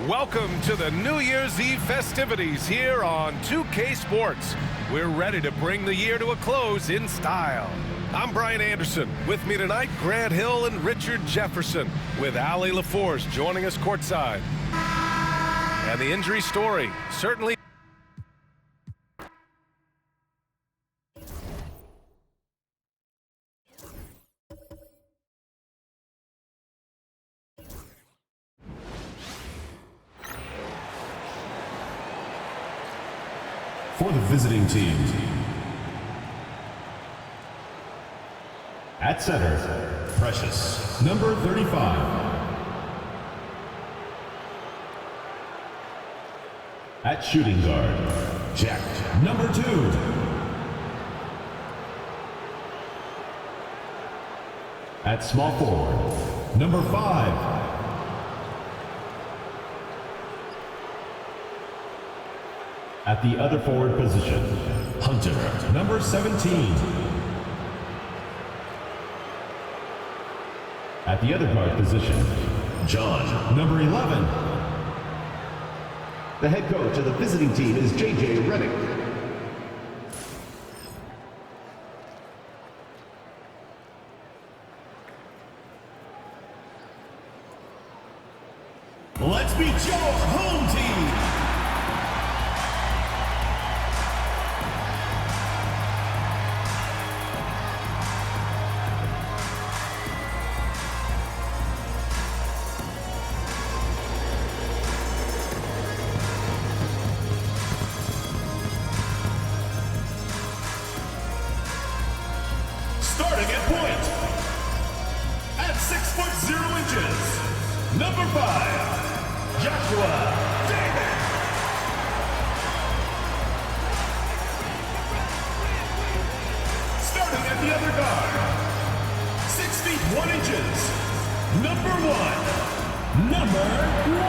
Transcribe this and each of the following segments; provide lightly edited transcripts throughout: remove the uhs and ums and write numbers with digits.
Welcome to the New Year's Eve festivities here on 2K Sports. We're ready to bring the year to a close in style. I'm Brian Anderson. With me tonight, Grant Hill and Richard Jefferson, with Allie LaForce joining us courtside. And the injury story, certainly. For the visiting team. At center, Precious, number 35. At shooting guard, Jack, number 2. At small forward, number 5. At the other forward position, Hunter, number 17. At the other guard position, John, number 11. The head coach of the visiting team is J.J. Redick. Let's meet your home team. Starting at point, at 6'0", number 5, Joshua Davis. Starting at the other guard, 6 feet 1 inches, number 1, number 1.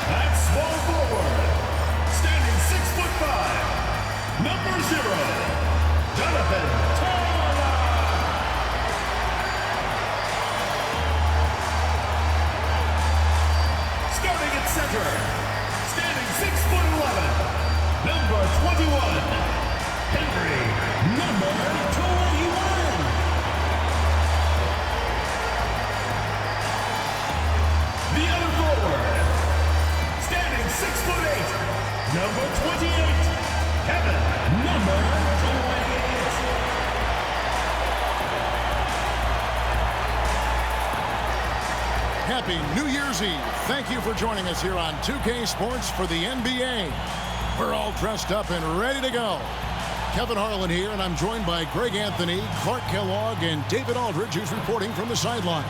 At small forward, standing 6'5", number 0, Jonathan Taylor. Starting at center, standing 6'11", number 21, Henry, number 21. The other forward, standing 6'8", number 28, Kevin, number 28. Happy New Year's Eve. Thank you for joining us here on 2K Sports for the NBA. We're all dressed up and ready to go. Kevin Harlan here, and I'm joined by Greg Anthony, Clark Kellogg, and David Aldridge, who's reporting from the sidelines.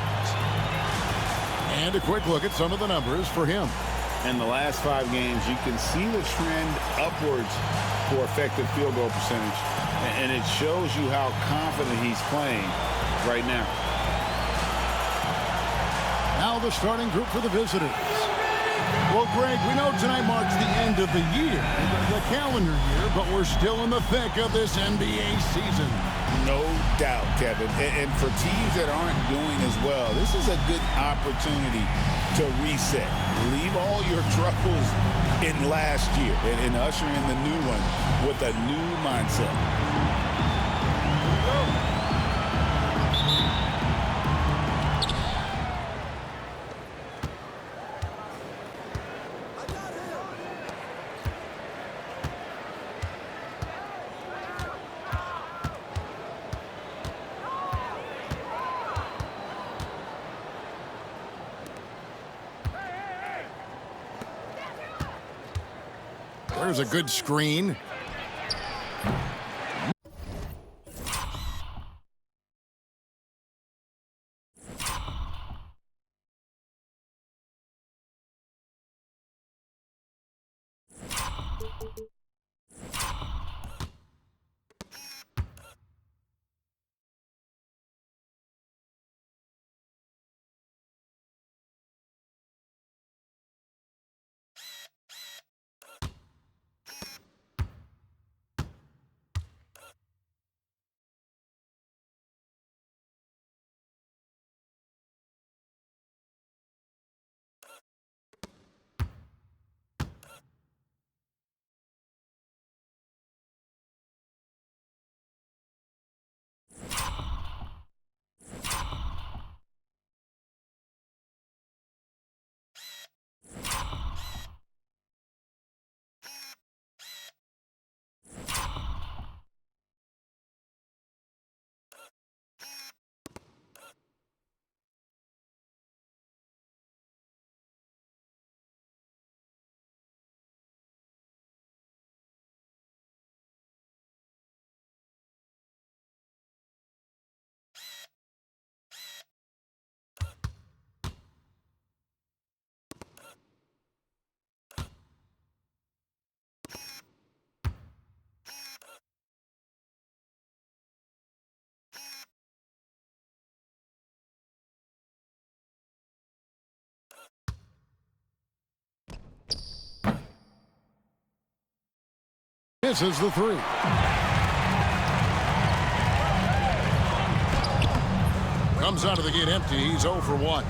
And a quick look at some of the numbers for him. In the last 5 games, you can see the trend upwards for effective field goal percentage. And it shows you how confident he's playing right now. Now the starting group for the visitors. Well, Greg, we know tonight marks the end of the year, the calendar year, but we're still in the thick of this NBA season. No doubt, Kevin. And for teams that aren't doing as well, this is a good opportunity to reset. Leave all your troubles in last year and usher in the new one with a new mindset. There's a good screen. Misses the three. Comes out of the gate empty. He's 0 for 1.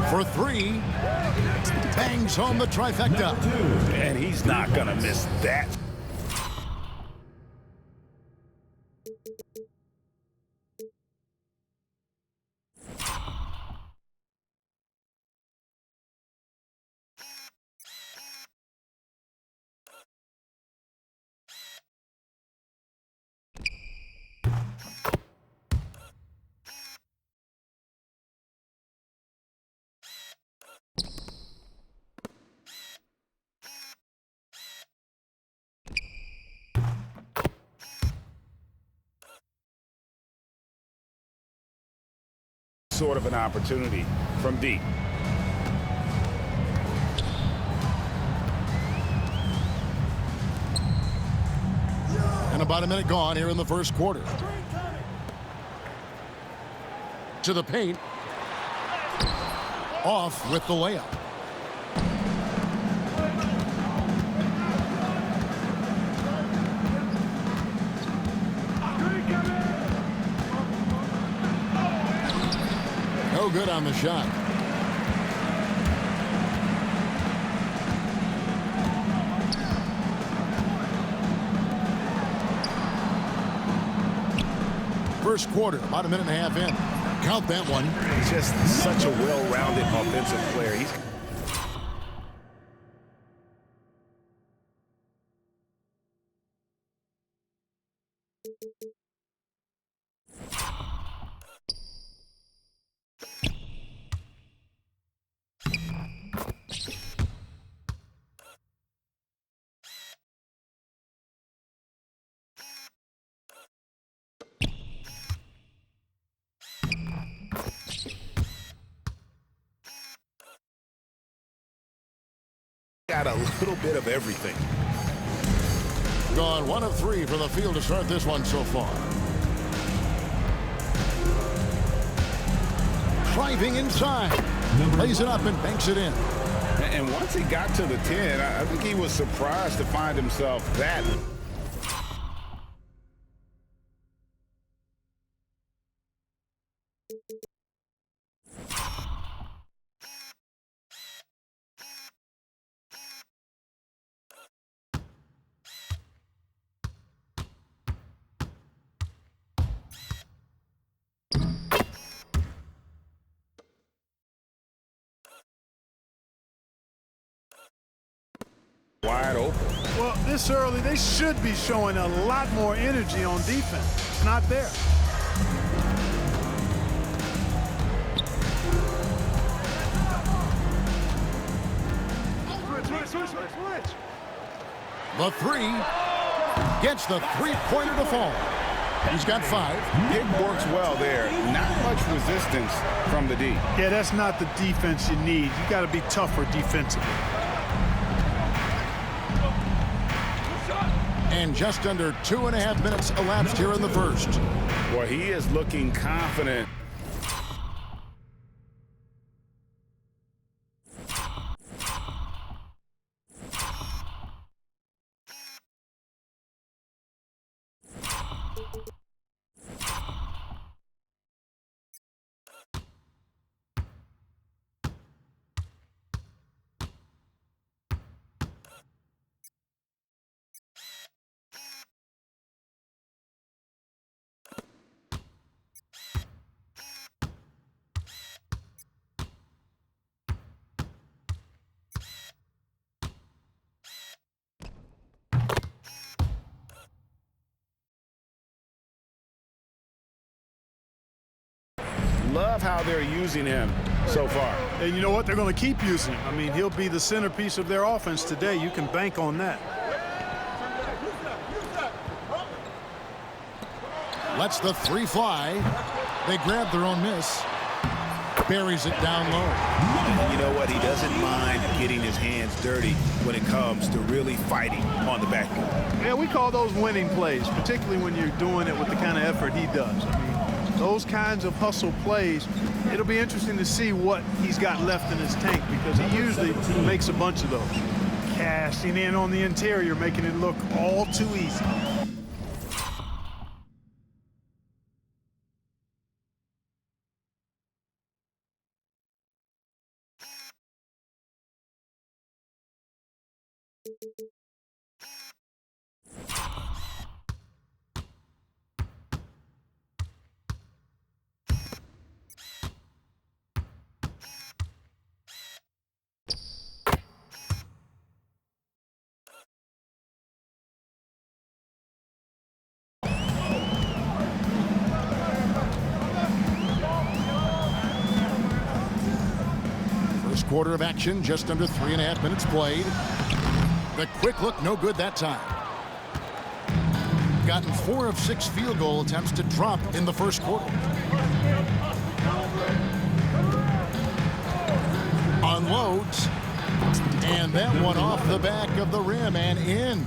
For 3. Bangs home the trifecta. And he's not going to miss that. Sort of an opportunity from deep. And about a minute gone here in the first quarter. To the paint. Off with the layup. No good on the shot. First quarter, about a minute and a half in. Count that one. He's just such a well-rounded offensive player. He's got a little bit of everything. Gone 1 of 3 for the field to start this one so far. Driving inside. Lays it up and banks it in. And once he got to the 10, I think he was surprised to find himself that. Wide open. Well, this early, they should be showing a lot more energy on defense. It's not there. Switch. The 3 gets the three-pointer to fall. He's got 5. It works well there. Not much resistance from the D. Yeah, that's not the defense you need. You got to be tougher defensively. And just under 2.5 minutes elapsed here in the first. Well, he is looking confident. Love how they're using him so far. And you know what? They're going to keep using him. I mean, he'll be the centerpiece of their offense today. You can bank on that. Lets the 3 fly. They grab their own miss. Buries it down low. And you know what? He doesn't mind getting his hands dirty when it comes to really fighting on the backboard. Yeah, we call those winning plays, particularly when you're doing it with the kind of effort he does. I mean, those kinds of hustle plays, it'll be interesting to see what he's got left in his tank, because he usually makes a bunch of those. Cashing in on the interior, making it look all too easy. Quarter of action, just under 3.5 minutes played. The quick look, no good that time. Gotten 4 of 6 field goal attempts to drop in the first quarter. Unloads. And that one off the back of the rim and in.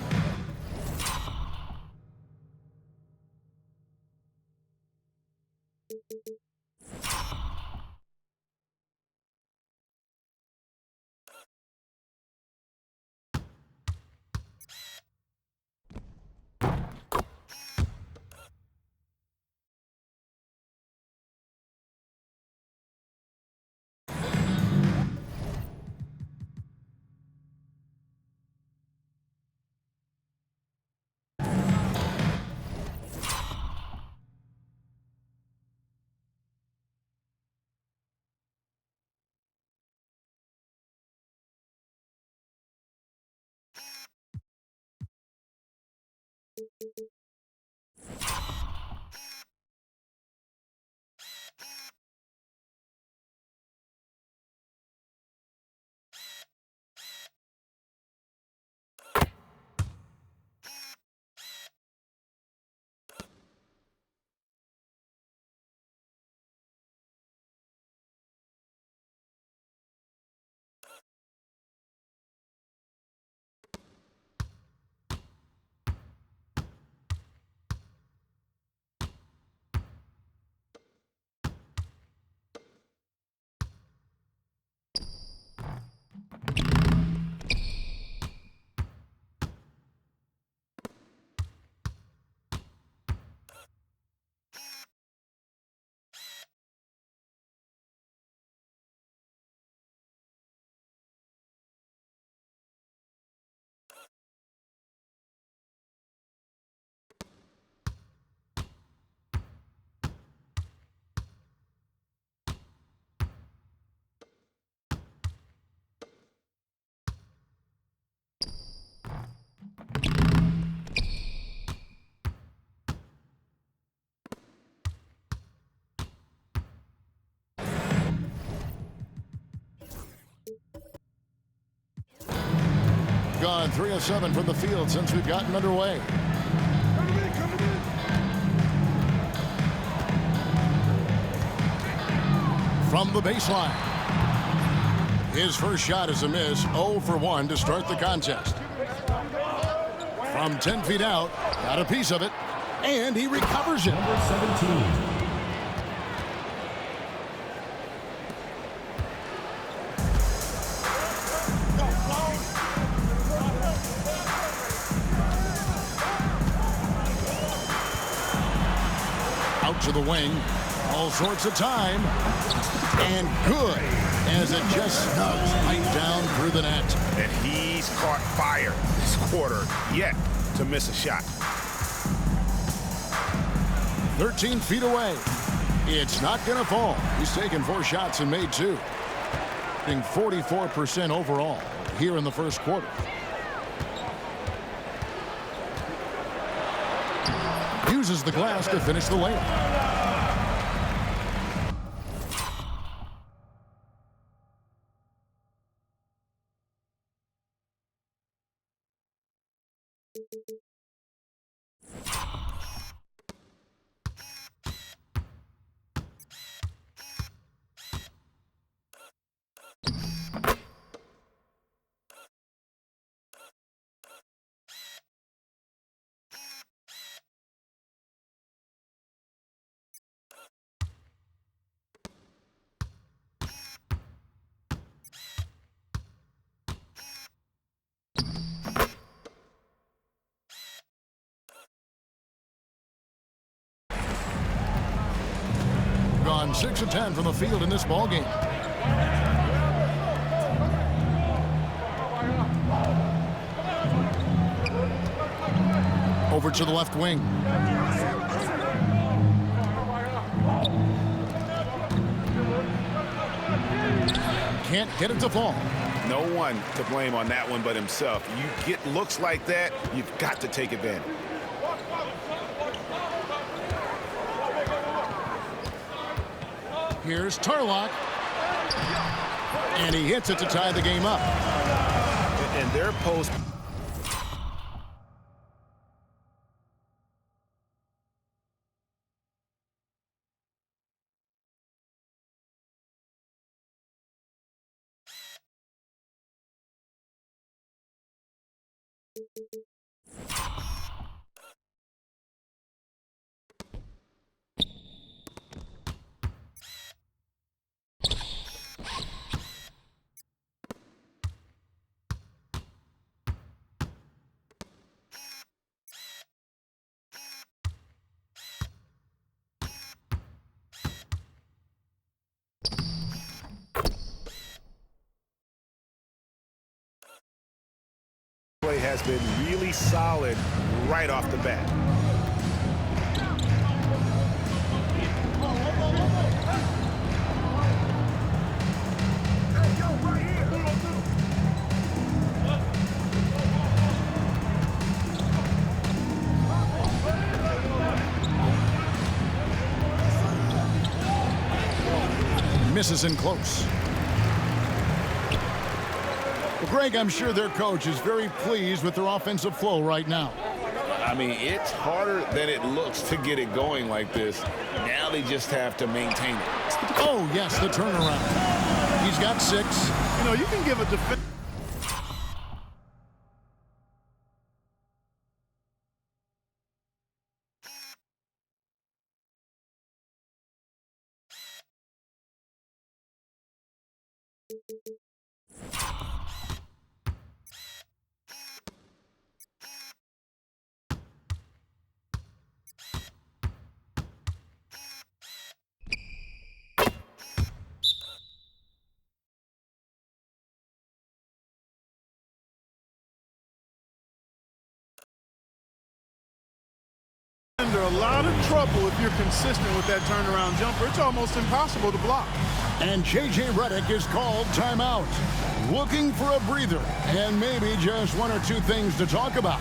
Gone 3 of 7 from the field since we've gotten underway. From the baseline. His first shot is a miss, 0 for 1 to start the contest. From 10 feet out, got a piece of it, and he recovers it. Number 17. Out to the wing, all sorts of time, and good, as it just snugs right down through the net. And he's caught fire this quarter, yet to miss a shot. 13 feet away. It's not going to fall. He's taken 4 shots and made 2. Being 44% overall here in the first quarter. Uses the glass to finish the layup. gone 6 of 10 from the field in this ballgame. Over to the left wing. Can't get it to fall. No one to blame on that one but himself. You get looks like that, you've got to take advantage. Here's Tarlock. And he hits it to tie the game up. And their post. Play has been really solid right off the bat. Misses in close. Well, Greg, I'm sure their coach is very pleased with their offensive flow right now. I mean, it's harder than it looks to get it going like this. Now they just have to maintain it. Oh, yes, the turnaround. He's got 6. You know, you can give a defense. Under a lot of trouble if you're consistent with that turnaround jumper. It's almost impossible to block. And J.J. Redick is called timeout. Looking for a breather and maybe just 1 or 2 things to talk about.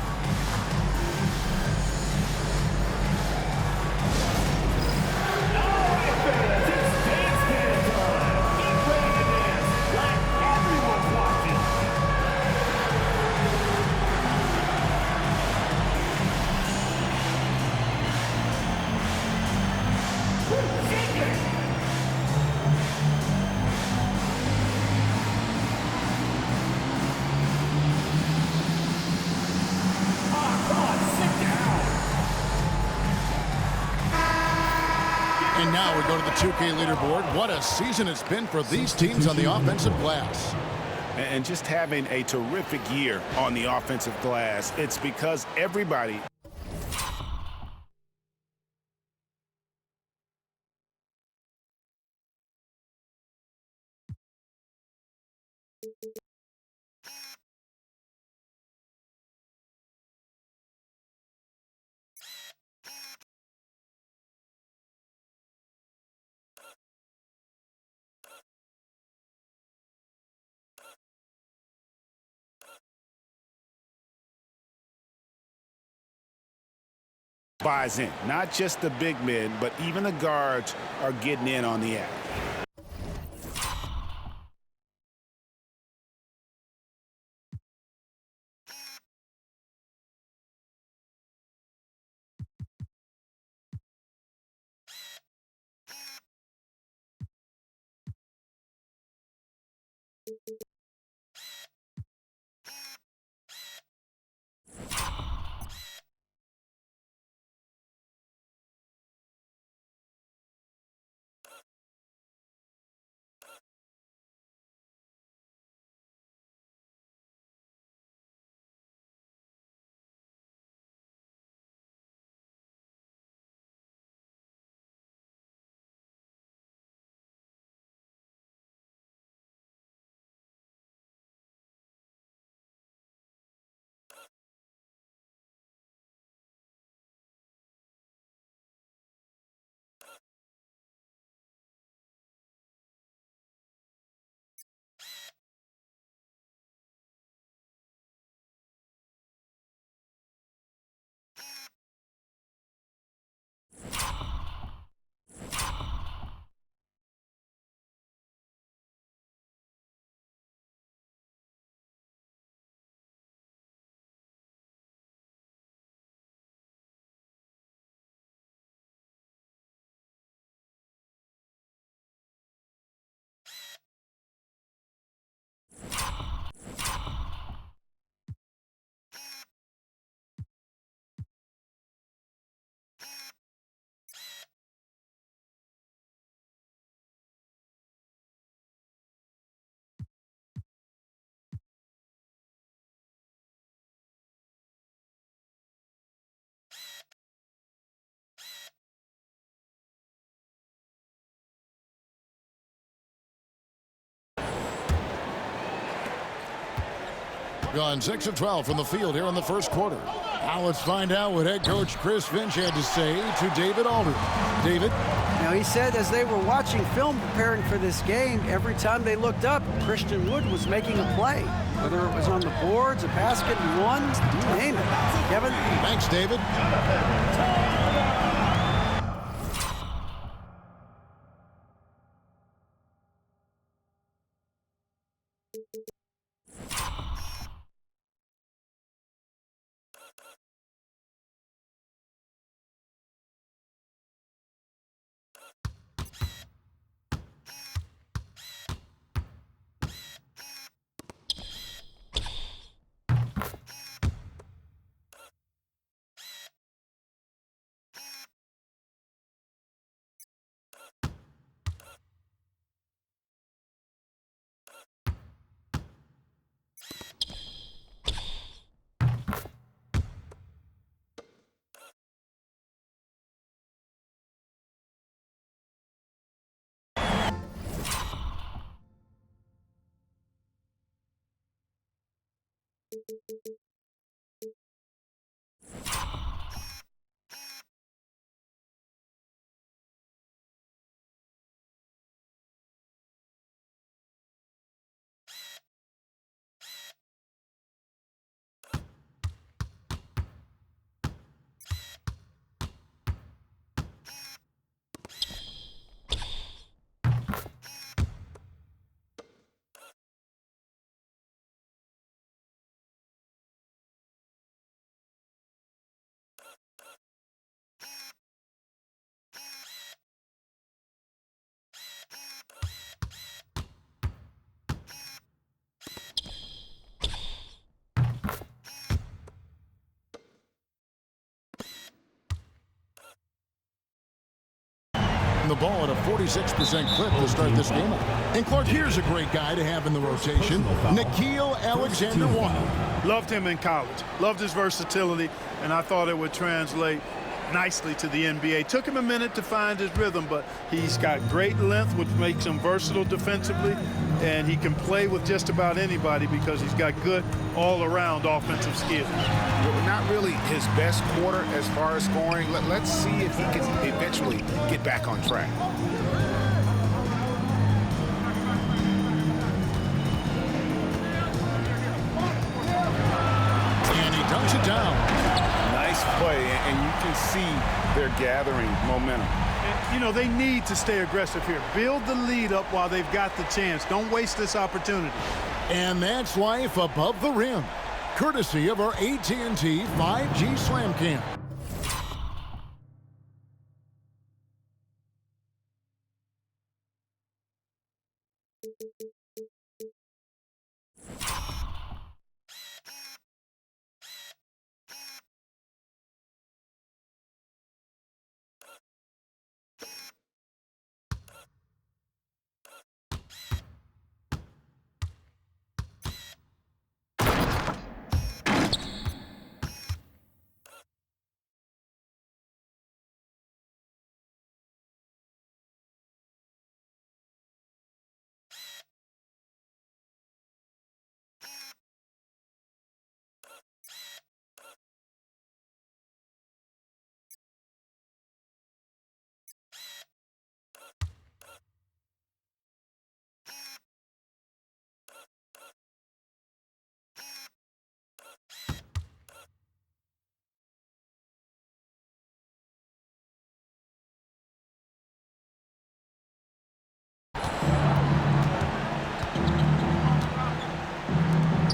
And now we go to the 2K leaderboard. What a season it's been for these teams on the offensive glass. And just having a terrific year on the offensive glass. It's because everybody buys in. Not just the big men, but even the guards are getting in on the act. gone 6 of 12 from the field here in the first quarter. Now let's find out what head coach Chris Finch had to say to David Aldridge. David? Now, he said as they were watching film preparing for this game, every time they looked up, Christian Wood was making a play. Whether it was on the boards, a basket, one, you name it. Kevin? Thanks, David. The ball at a 46% clip to start this game. And Clark, here's a great guy to have in the rotation, Nickeil Alexander-Walker. Loved him in college. Loved his versatility, and I thought it would translate nicely to the NBA. Took him a minute to find his rhythm, but he's got great length, which makes him versatile defensively, and he can play with just about anybody because he's got good all-around offensive skills. Not really his best quarter as far as scoring. Let's see if he can eventually get back on track. And he dunks it down. Nice play, and you can see they're gathering momentum. And, you know, they need to stay aggressive here. Build the lead up while they've got the chance. Don't waste this opportunity. And that's life above the rim, courtesy of our AT&T 5G Slam Cam.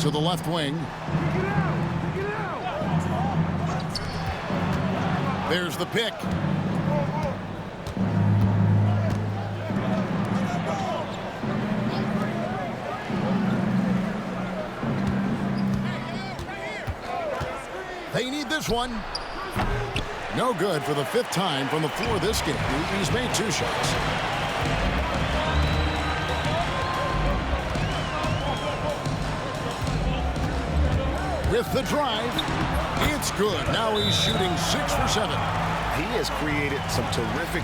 To the left wing. There's the pick. They need this one. No good for the fifth time from the floor this game. He's made 2 shots. With the drive, it's good. Now he's shooting 6 for 7. He has created some terrific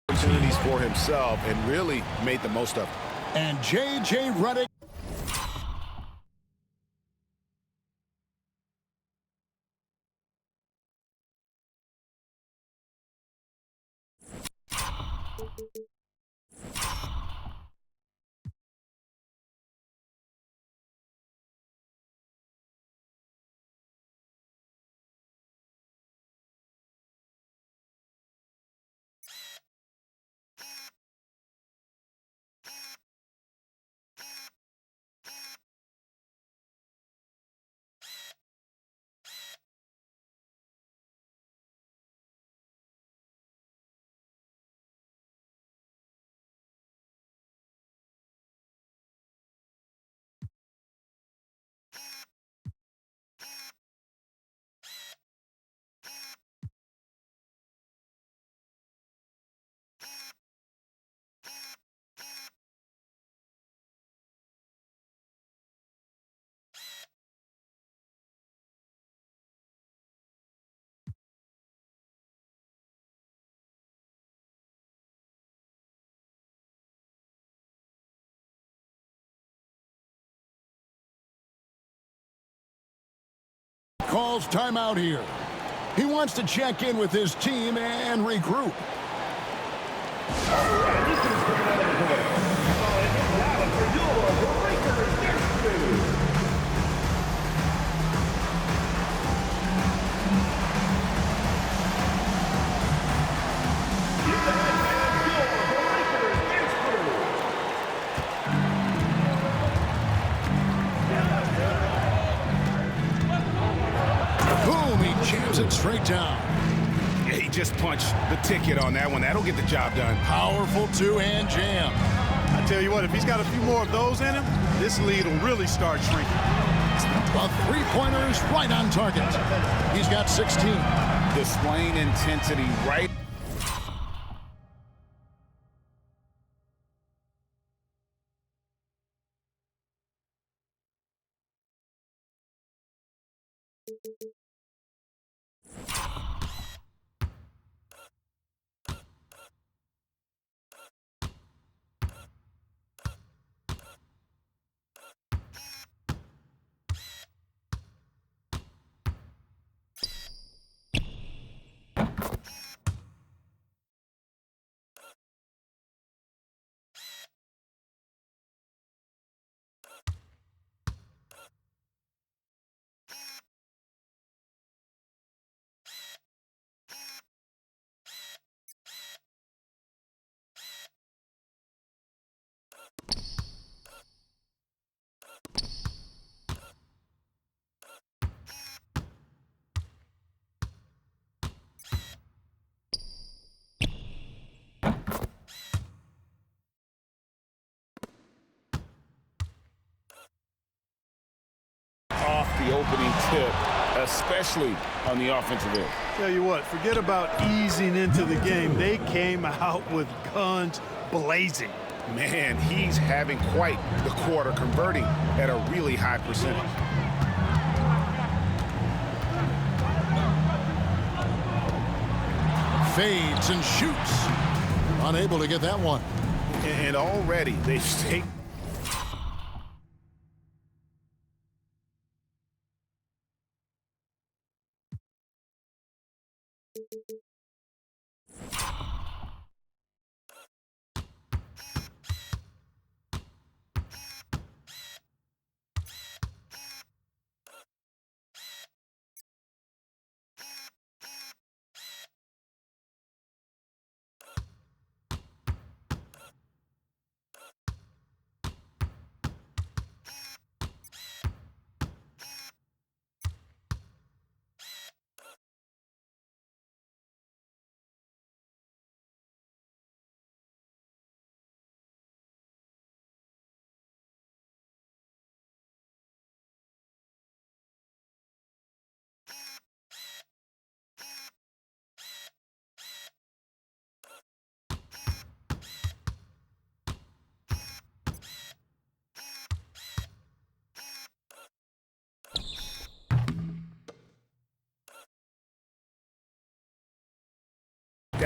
Opportunities for himself and really made the most of it. And J.J. Redick. Calls timeout here. He wants to check in with his team and regroup. Boom, he jams it straight down. Yeah, he just punched the ticket on that one. That'll get the job done. Powerful two-hand jam. I tell you what, if he's got a few more of those in him, this lead will really start shrinking. A three-pointer is right on target. He's got 16. Displaying intensity right. Off the opening tip, especially on the offensive end. Tell you what, forget about easing into the game. They came out with guns blazing. Man, he's having quite the quarter, converting at a really high percentage. Fades and shoots. Unable to get that one. And already they've taken.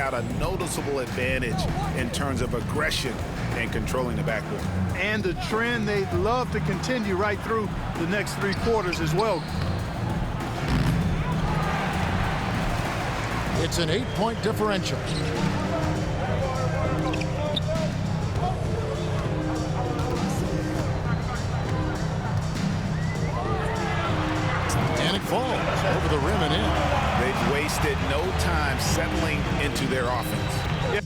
out a noticeable advantage in terms of aggression and controlling the backboard. And the trend they'd love to continue right through the next 3 quarters as well. It's an 8-point differential. And it falls over the rim and in. They've wasted no time settling into their offense. Yeah.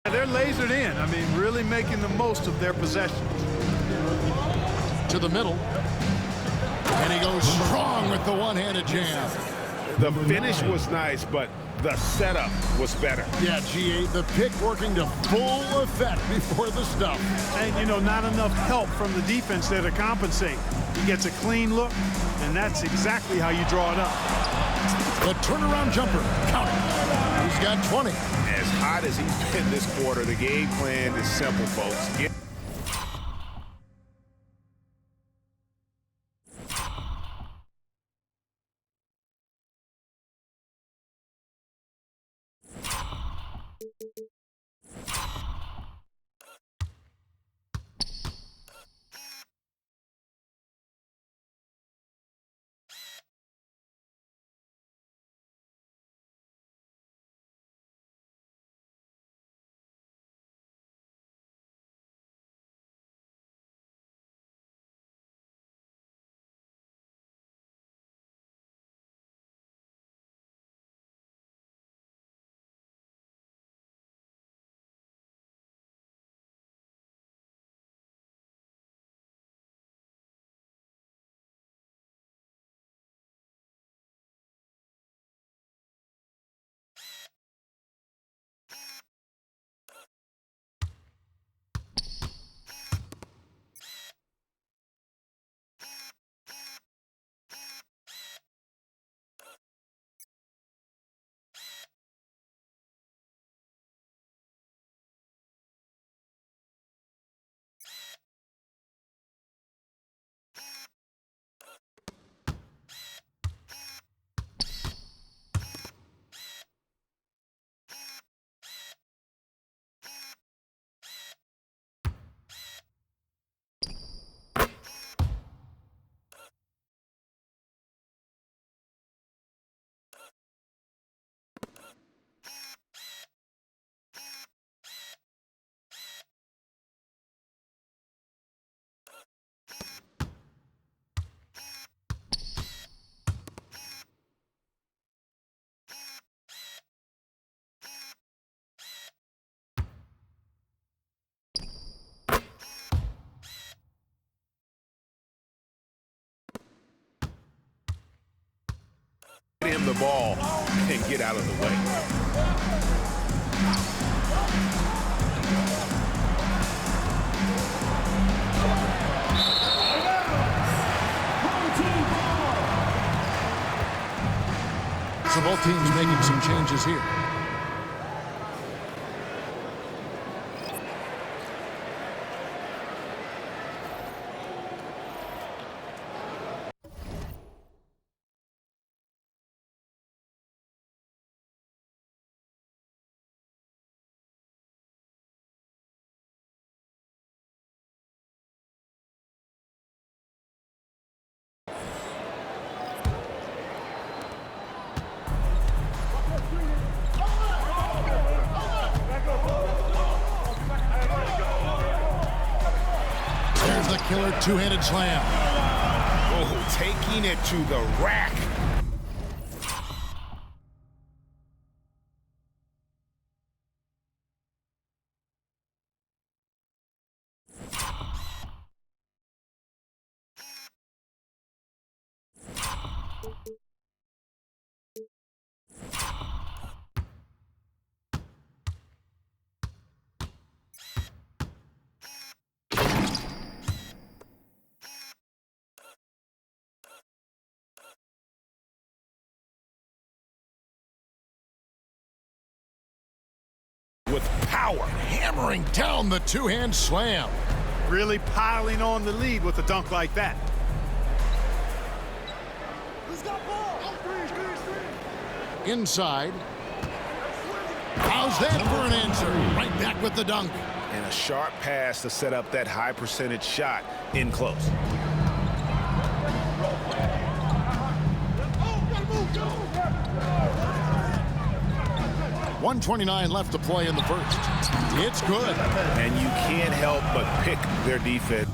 They're lasered in. I mean, really making the most of their possessions. To the middle. And he goes strong with the one-handed jam. The finish was nice, but the setup was better. Yeah, GA, the pick working to full effect before the stuff. And, you know, not enough help from the defense there to compensate. He gets a clean look, and that's exactly how you draw it up. The turnaround jumper. Count it. He's got 20. As hot as he's been this quarter, the game plan is simple, folks. Him the ball and get out of the way. So both teams making some changes here. The killer two-handed slam. Oh, taking it to the rack. with power. Hammering down the two-hand slam. Really piling on the lead with a dunk like that. Inside. How's that for an answer? Right back with the dunk. And a sharp pass to set up that high percentage shot in close. .129 left to play in the first. It's good. And you can't help but pick their defense.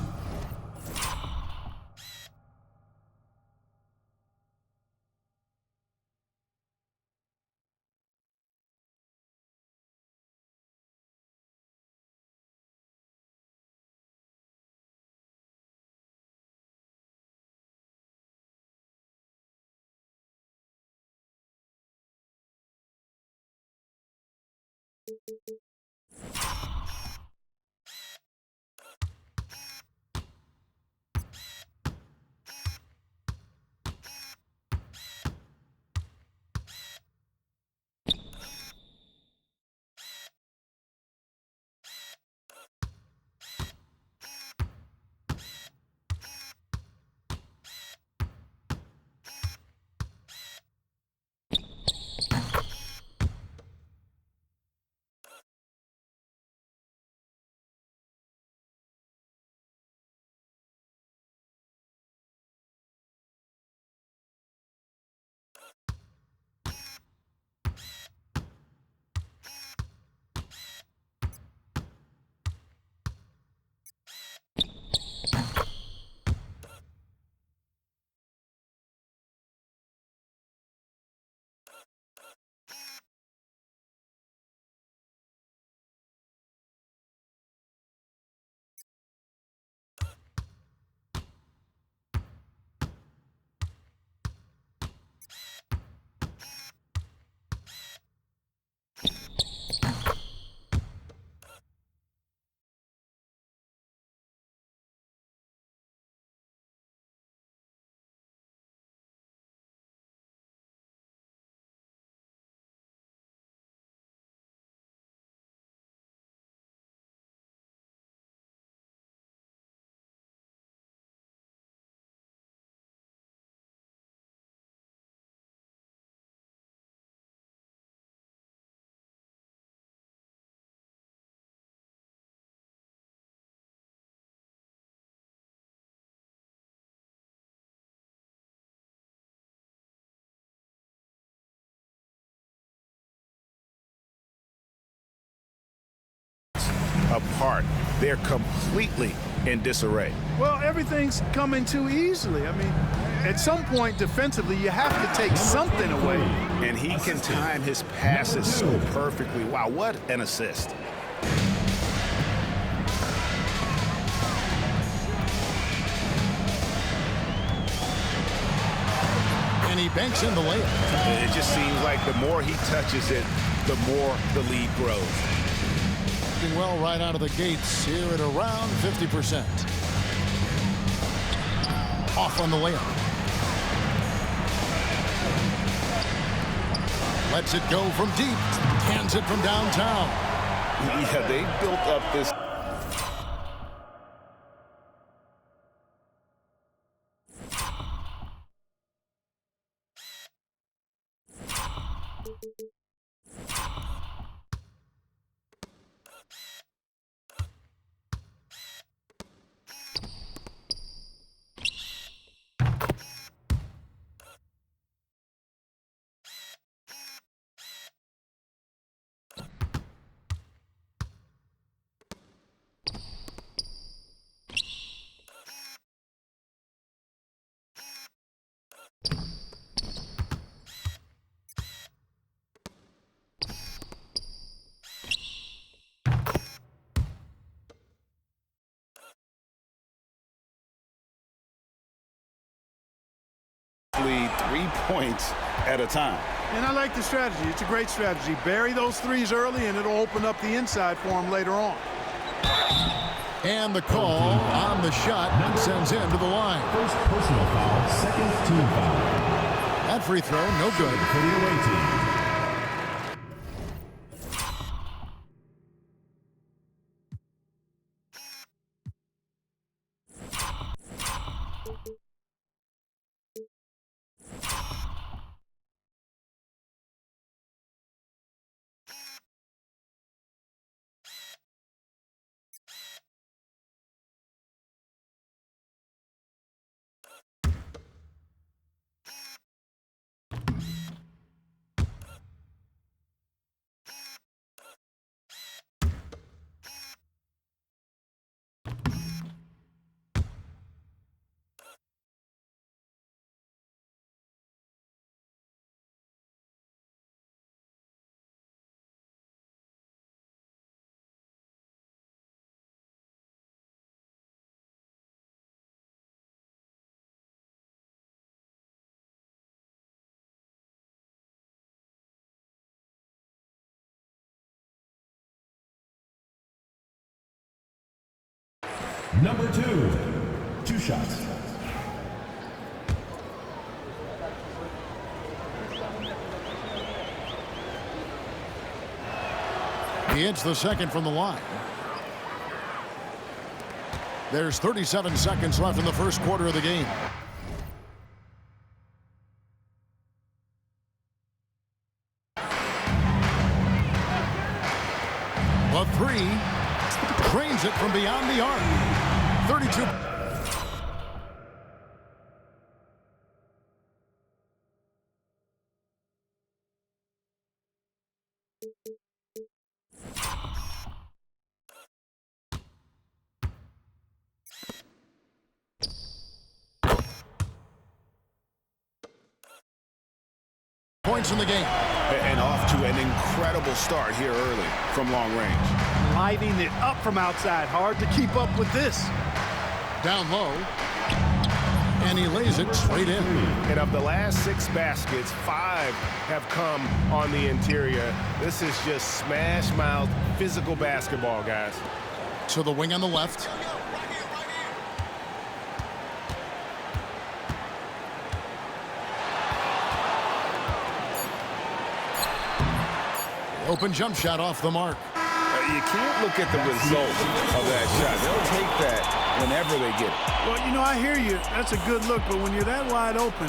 Apart. They're completely in disarray. Well, everything's coming too easily. I mean, at some point defensively, you have to take something away. And he can time his passes so perfectly. Wow, what an assist. And he banks in the layup. It just seems like the more he touches it, the more the lead grows. Well, right out of the gates here at around 50%. Off on the layup. Lets it go from deep. Hands it from downtown. Yeah, they built up this. Lead 3 points at a time. And I like the strategy. It's a great strategy. Bury those threes early, and it'll open up the inside for him later on. And the call on the shot sends him to the line. First personal foul, second team foul. That free throw, no good. For the away team. Number 2. 2 shots. He hits the second from the line. There's 37 seconds left in the first quarter of the game. The three drains it from beyond the arc. 32. Points in the game. And off to an incredible start here early from long range. Lighting it up from outside. Hard to keep up with this. Down low. And he lays it straight in. And of the last 6 baskets, 5 have come on the interior. This is just smash mouth physical basketball, guys. To the wing on the left. Open jump shot off the mark. You can't look at the result of that shot. They'll take that whenever they get it. Well, you know, I hear you. That's a good look, but when you're that wide open,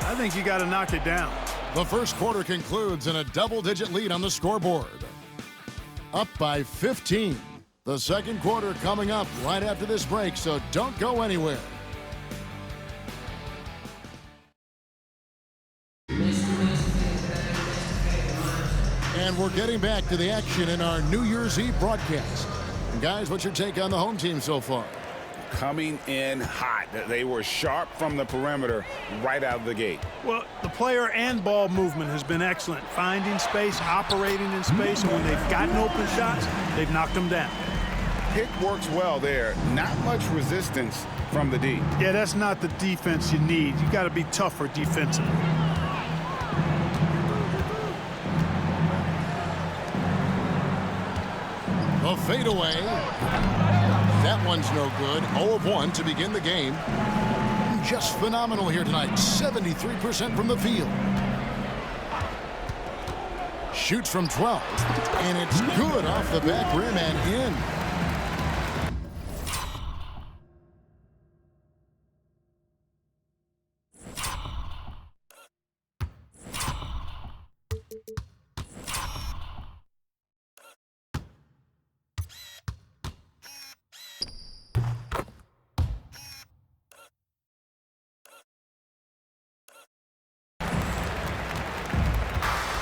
I think you got to knock it down. The first quarter concludes in a double-digit lead on the scoreboard. Up by 15. The second quarter coming up right after this break, so don't go anywhere. And we're getting back to the action in our New Year's Eve broadcast. And guys, what's your take on the home team so far? Coming in hot. They were sharp from the perimeter right out of the gate. Well, the player and ball movement has been excellent. Finding space, operating in space, and when they've gotten open shots, they've knocked them down. Pick works well there. Not much resistance from the D. Yeah, that's not the defense you need. You got to be tougher defensively. A fadeaway. That one's no good. 0 of 1 to begin the game. Just phenomenal here tonight. 73% from the field. Shoots from 12. And it's good off the back rim and in.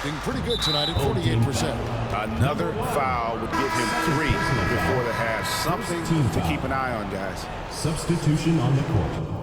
Being pretty good tonight at 48%. Another foul would give him 3 before the half. Something to keep an eye on, guys. Substitution on the court.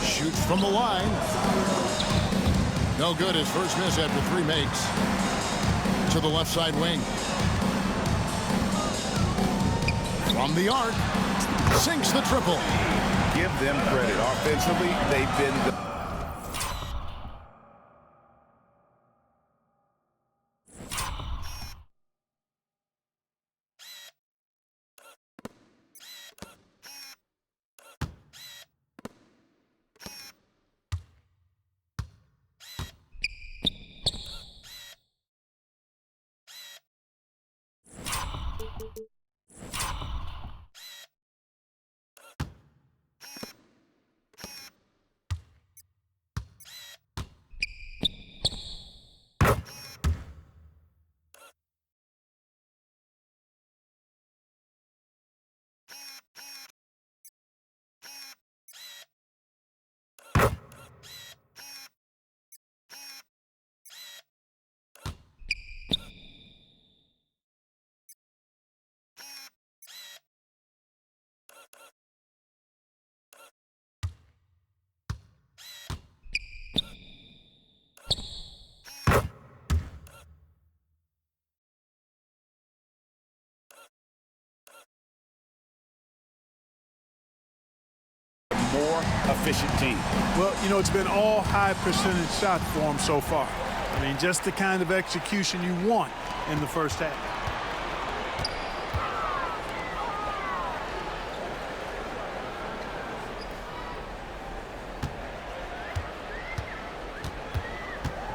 Shoots from the line. No good. His first miss after 3 makes. To the left side wing. From the arc. Sinks the triple. Give them credit. Offensively, they've been the more efficient team. Well, you know, it's been all high percentage shots for them so far. I mean, just the kind of execution you want in the first half.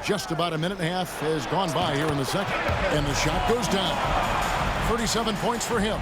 Just about a minute and a half has gone by here in the second. And the shot goes down. 37 points for him.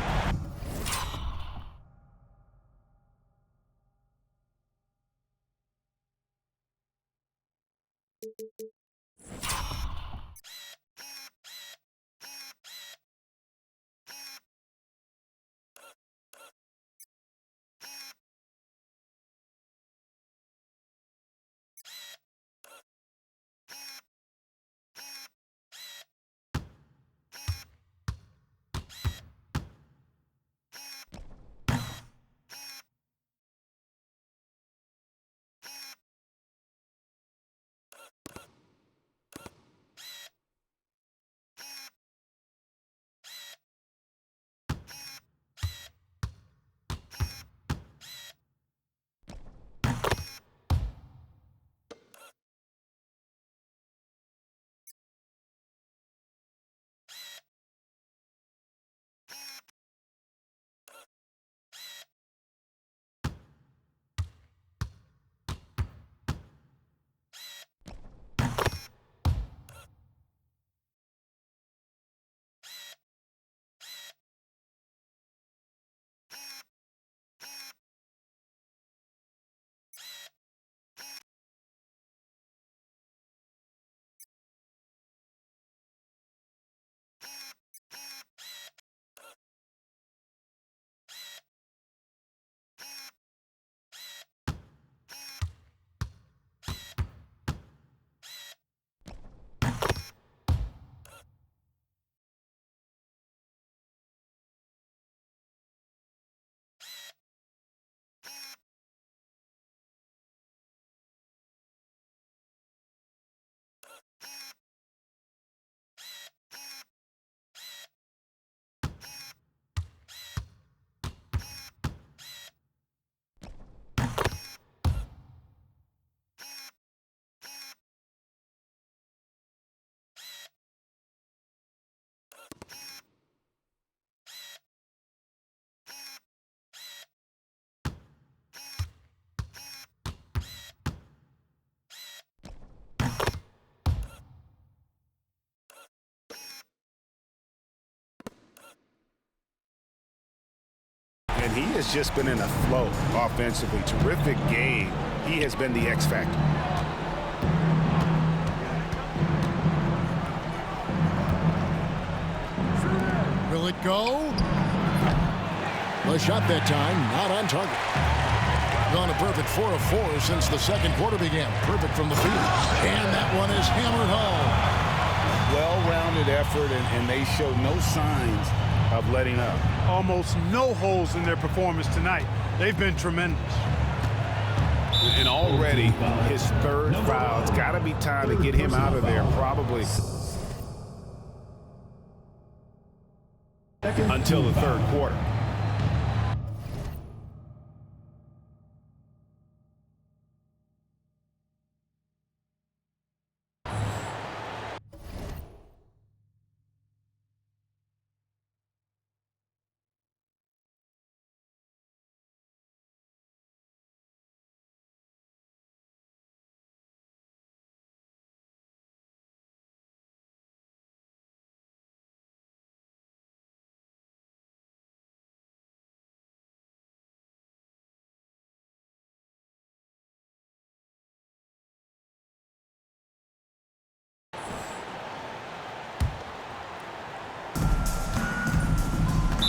And he has just been in a flow offensively. Terrific game. He has been the X factor. Will it go? The shot that time, not on target. Gone a perfect 4 of 4 since the second quarter began. Perfect from the field. And that one is hammered home. Well-rounded effort, and they show no signs of letting up. Almost no holes in their performance tonight. They've been tremendous. And already his third foul. It's got to be time to get him out of there, probably until the third quarter.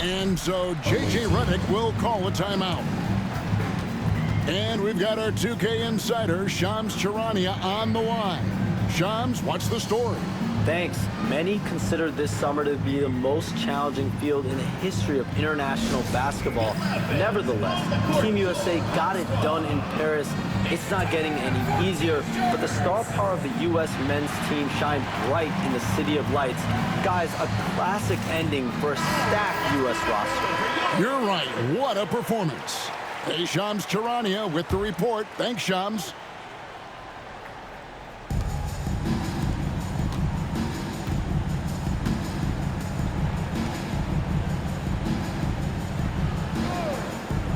And so J.J. Redick will call a timeout. And we've got our 2K insider, Shams Charania, on the line. Shams, what's the story? Thanks. Many consider this summer to be the most challenging field in the history of international basketball. Nevertheless, Team USA got it done in Paris. It's not getting any easier, but the star power of the U.S. men's team shined bright in the City of Lights. Guys, a classic ending for a stacked U.S. roster. You're right. What a performance. Hey, Shams Charania with the report. Thanks, Shams.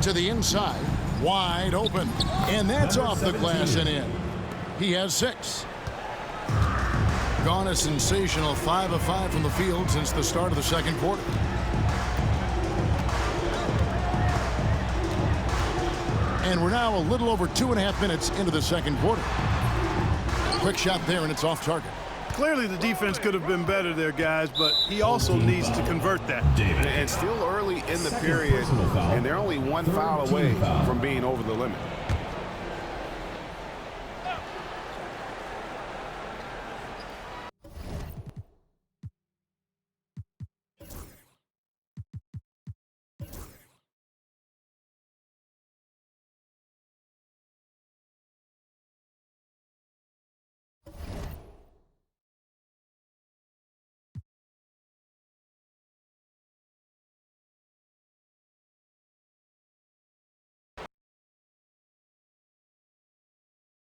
To the inside, wide open, and that's off the glass and in. He has 6. Gone a sensational 5 of 5 from the field since the start of the second quarter. And we're now a little over 2.5 minutes into the second quarter. Quick shot there, and it's off target. Clearly the defense could have been better there, guys, but he also needs to convert that. And still early in the period, and they're only one foul away from being over the limit.